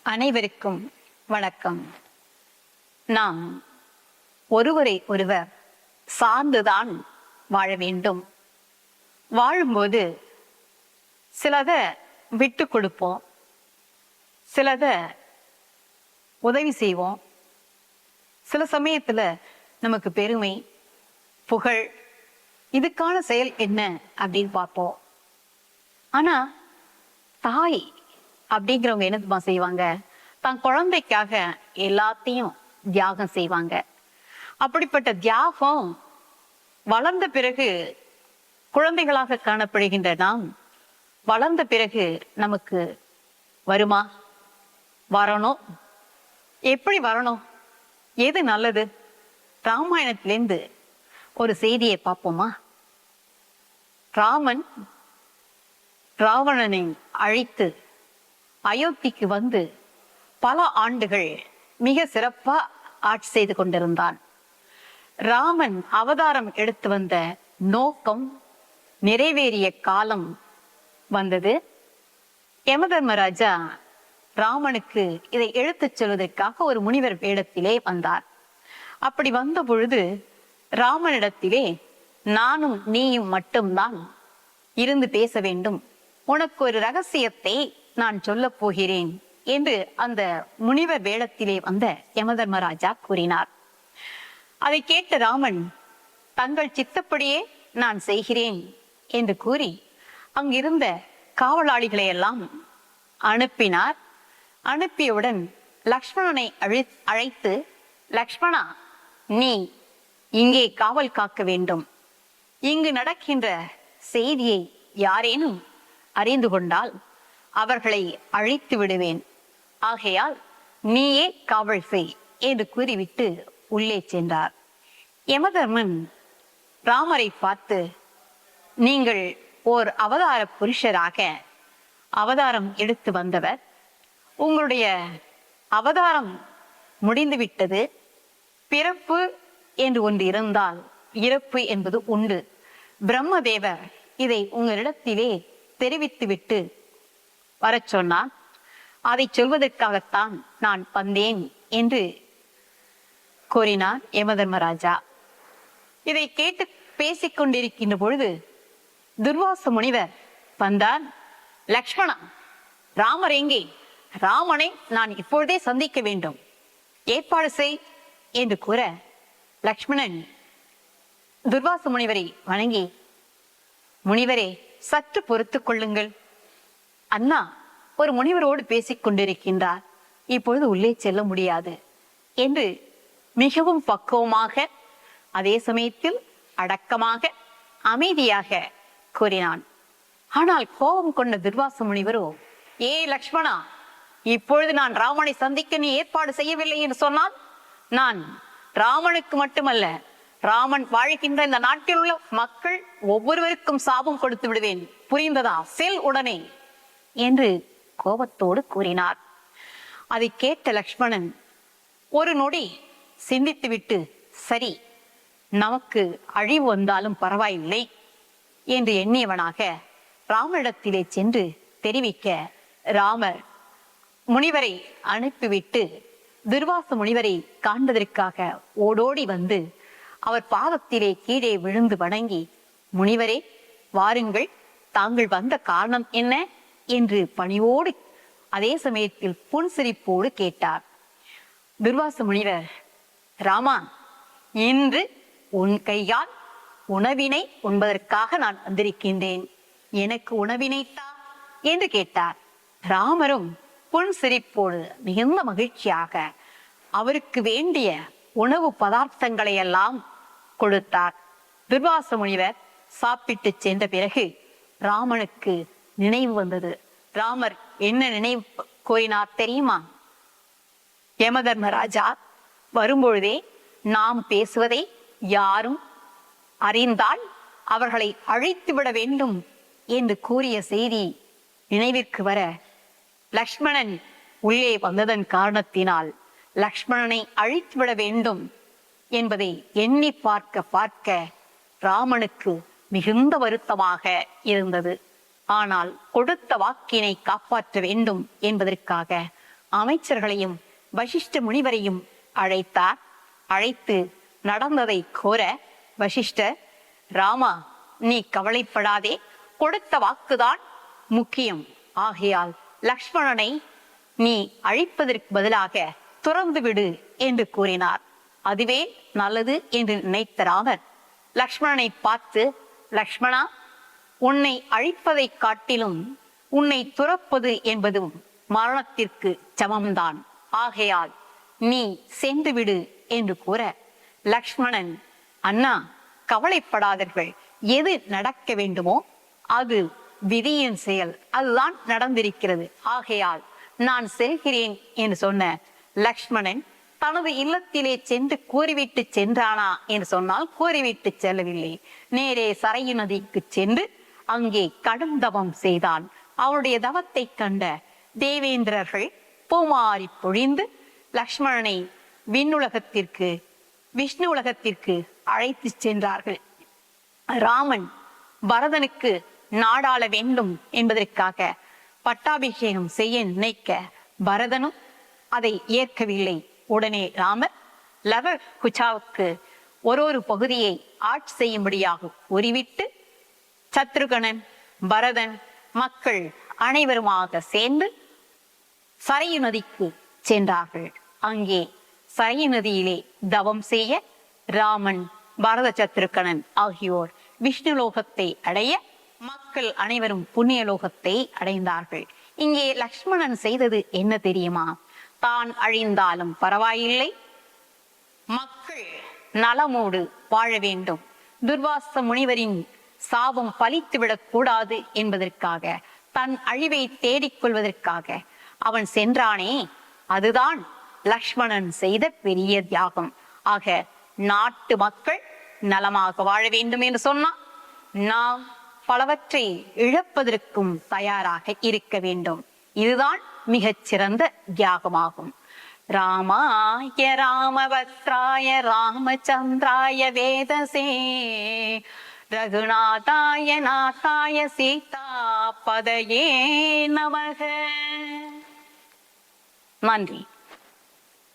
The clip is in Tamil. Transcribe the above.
அனைவருக்கும் வணக்கம். நாம் ஒருவரை ஒருவர் சார்ந்துதான் வாழ வேண்டும். வாழும்போது சிலத விட்டு கொடுப்போம், சிலத உதவி செய்வோம். சில சமயத்துல நமக்கு பெருமை, புகழ், இதுக்கான செயல் என்ன அப்படின்னு பார்ப்போம். ஆனா தாய் அப்படிங்கிறவங்க என்னதுமா செய்வாங்க? தன் குழந்தைக்காக எல்லாத்தையும் தியாகம் செய்வாங்க. அப்படிப்பட்ட தியாகம் வளர்ந்த பிறகு குழந்தைகளாக காணப்படுகின்ற நாம் வளர்ந்த பிறகு நமக்கு வருமா? வரணும். எப்படி வரணும்? எது நல்லது? ராமாயணத்திலேருந்து ஒரு செய்தியை பார்ப்போமா? ராமன் ராவணனை அழைத்து அயோத்திக்கு வந்து பல ஆண்டுகள் மிக சிறப்பா ஆட்சி செய்து கொண்டிருந்தான். ராமன் அவதாரம் எடுத்து வந்த நோக்கம் நிறைவேறிய காலம் வந்தது. யமதர்மராஜா ராமனுக்கு இதை எடுத்துச் சொல்வதற்காக ஒரு முனிவர் வேடத்திலே வந்தார். அப்படி வந்த பொழுது ராமனிடத்திலே, நானும் நீயும் மட்டும்தான் இருந்து பேச வேண்டும், உனக்கு ஒரு ரகசியத்தை நான் சொல்ல போகிறேன் என்று அந்த முனிவர் வேடத்திலே வந்த யமதர்மராஜா கூறினார். அதை கேட்ட ராமன், தங்கள் சித்தப்படியே நான் செய்கிறேன் என்று கூறி அங்கிருந்த காவலாளிகளை எல்லாம் அனுப்பினார். அனுப்பியவுடன் லக்ஷ்மணனை அழைத்து, லக்ஷ்மணா, நீ இங்கே காவல் காக்க வேண்டும். இங்கு நடக்கின்ற செய்தியை யாரேனும் அறிந்து கொண்டால் அவர்களை அழைத்து விடுவேன். ஆகையால் நீயே காவல் செய் என்று கூறிவிட்டு உள்ளே சென்றார். யமதர்மன் ராமரை பார்த்து, நீங்கள் ஓர் அவதார புருஷராக அவதாரம் எடுத்து வந்தவர், உங்களுடைய அவதாரம் முடிந்துவிட்டது. பிறப்பு என்று ஒன்று இருந்தால் இறப்பு என்பது உண்டு. பிரம்மதேவர் இதை உங்களிடத்திலே தெரிவித்துவிட்டு வர சொன்னார். அதை சொல்வதற்காகத்தான் நான் வந்தேன் என்று கூறினார் யமதர்மராஜா. இதை கேட்டு பேசிக் கொண்டிருக்கின்ற பொழுது துர்வாச முனிவர் வந்தார். லக்ஷ்மணா, ராமர் எங்கே? ராமனை நான் இப்பொழுதே சந்திக்க வேண்டும், ஏற்பாடு செய் என்று கூற, லக்ஷ்மணன் துர்வாச முனிவரை வணங்கி, முனிவரே, சற்று பொறுத்துக் கொள்ளுங்கள். அண்ணா ஒரு முனிவரோடு பேசிக் கொண்டிருக்கின்றார், இப்பொழுது உள்ளே செல்ல முடியாது என்று மிகவும் பக்குவமாக, அதே சமயத்தில் அடக்கமாக, அமைதியாக கூறினான். ஆனால் கோபம் கொண்ட துர்வாச முனிவரோ, ஏ லக்ஷ்மணா, இப்பொழுது நான் ராமனை சந்திக்க நீ ஏற்பாடு செய்யவில்லை என்று சொன்னால் நான் ராமனுக்கு மட்டுமல்ல, ராமன் வாழ்கின்ற இந்த நாட்டில் உள்ள மக்கள் ஒவ்வொருவருக்கும் சாபம் கொடுத்து விடுவேன், புரிந்ததா? செல் உடனே என்று கோபத்தோடு கூறினார். அதை கேட்ட லக்ஷ்மணன் ஒரு நொடி சிந்தித்துவிட்டு, சரி, நமக்கு அழிவு வந்தாலும் பரவாயில்லை என்று எண்ணியவனாக ராமனிடத்திலே சென்று தெரிவிக்க, ராமர் முனிவரை அனுப்பிவிட்டு துர்வாச முனிவரை காண்பதற்காக ஓடோடி வந்து அவர் பாதத்திலே கீழே விழுந்து வணங்கி, முனிவரே, வாருங்கள், தாங்கள் வந்த காரணம் என்ன என்று பணிவோடு அதே சமயத்தில் புன்சிரிப்போடு கேட்டார். துர்வாச முனிவர், ராமா, இன்று உன் கையால் உணவினை உண்பதற்காக நான் வந்திருக்கின்றேன், எனக்கு உணவினைத்தா என்று கேட்டார். ராமரும் புன்சிரிப்போடு மிகுந்த மகிழ்ச்சியாக அவருக்கு வேண்டிய உணவு பதார்த்தங்களை எல்லாம் கொடுத்தார். துர்வாச முனிவர் சாப்பிட்டு சென்ற பிறகு ராமனுக்கு நினைவு வந்தது. ராமர் என்ன நினைவு கூறினார் தெரியுமா? யமதர்மராஜா வரும்பொழுதே நாம் பேசுவதை யாரும் அறிந்தால் அவர்களை அழைத்து விட வேண்டும் என்று கூறிய செய்தி நினைவிற்கு வர, லக்ஷ்மணன் உள்ளே வந்ததன் காரணத்தினால் லக்ஷ்மணனை அழித்து விட வேண்டும் என்பதை எண்ணி பார்க்க பார்க்க ராமனுக்கு மிகுந்த வருத்தமாக இருந்தது. ஆனால் கொடுத்த வாக்கினை காப்பாற்ற வேண்டும் என்பதற்காக அமைச்சர்களையும் வசிஷ்ட முனிவரையும் அழைத்தார். அழைத்து நடந்ததை கோர வசிஷ்டர், ராமா, நீ கவலைப்படாதே, கொடுத்த வாக்குதான் முக்கியம். ஆகையால் லக்ஷ்மணனை நீ அழிப்பதற்கு பதிலாக துறந்து விடு என்று கூறினார். அதுவே நல்லது என்று நினைத்த ராமர் லக்ஷ்மணனை பார்த்து, லக்ஷ்மணா, உன்னை அழிப்பதை காட்டிலும் உன்னை துறப்பது என்பதும் மரணத்திற்கு சமம்தான். ஆகையால் நீ சென்று விடு என்று கூற, லக்ஷ்மணன், அண்ணா, கவலைப்படாதீர்கள், எது நடக்க வேண்டுமோ அது விதியின் செயல், அதுதான் நடந்திருக்கிறது. ஆகையால் நான் செல்கிறேன் என்று சொன்ன லக்ஷ்மணன் தனது இல்லத்திலே சென்று கூறிவிட்டு சென்றானா என்று சொன்னால் கூறிவிட்டு செல்லவில்லை. நேரே சரையு நதிக்கு சென்று அங்கே கடும் தவம் செய்தான். அவருடைய தவத்தை கண்ட தேவேந்திரர்கள் பூமாரி பொழிந்து லக்ஷ்மணனை விண்ணுலகத்திற்கு, விஷ்ணு உலகத்திற்கு அழைத்து சென்றார்கள். ராமன் பரதனுக்கு நாடாள வேண்டும் என்பதற்காக பட்டாபிஷேகம் செய்ய நினைக்க பரதனும் அதை ஏற்கவில்லை. உடனே ராமர் லவர் குச்சாவுக்கு ஒரு பகுதியை ஆட்சி செய்யும்படியாக கூறிவிட்டு சத்ருகனன், பரதன், மக்கள் அனைவருமாக சேர்ந்து சரையு நதிக்கு சென்றார்கள். அங்கே சரையு நதியிலே தவம் செய்ய ராமன், பரத, சத்ருகனன் ஆகியோர் விஷ்ணு லோகத்தை அடைய, மக்கள் அனைவரும் புண்ணிய லோகத்தை அடைந்தார்கள். இங்கே லக்ஷ்மணன் செய்தது என்ன தெரியுமா? தான் அழிந்தாலும் பரவாயில்லை, மக்கள் நலமோடு வாழ வேண்டும், துர்வாச முனிவரின் சாபம் பலித்துவிடக் கூடாது என்பதற்காக, தன் அழிவை தேடிக்கொள்வதற்காக அவன் சென்றானே, அதுதான் லக்ஷ்மணன் செய்த பெரிய தியாகம். ஆக நாட்டு மக்கள் நலமாக வாழ வேண்டும் என்று சொன்னால் நாம் பலவற்றை இழப்பதற்கும் தயாராக இருக்க வேண்டும். இதுதான் மிகச் சிறந்த தியாகமாகும். ராமாய ராமபத்ராய ராமச்சந்திராய வேதசே ரகுநாதாய நாதாய சீதா பதயே நமக. நன்றி.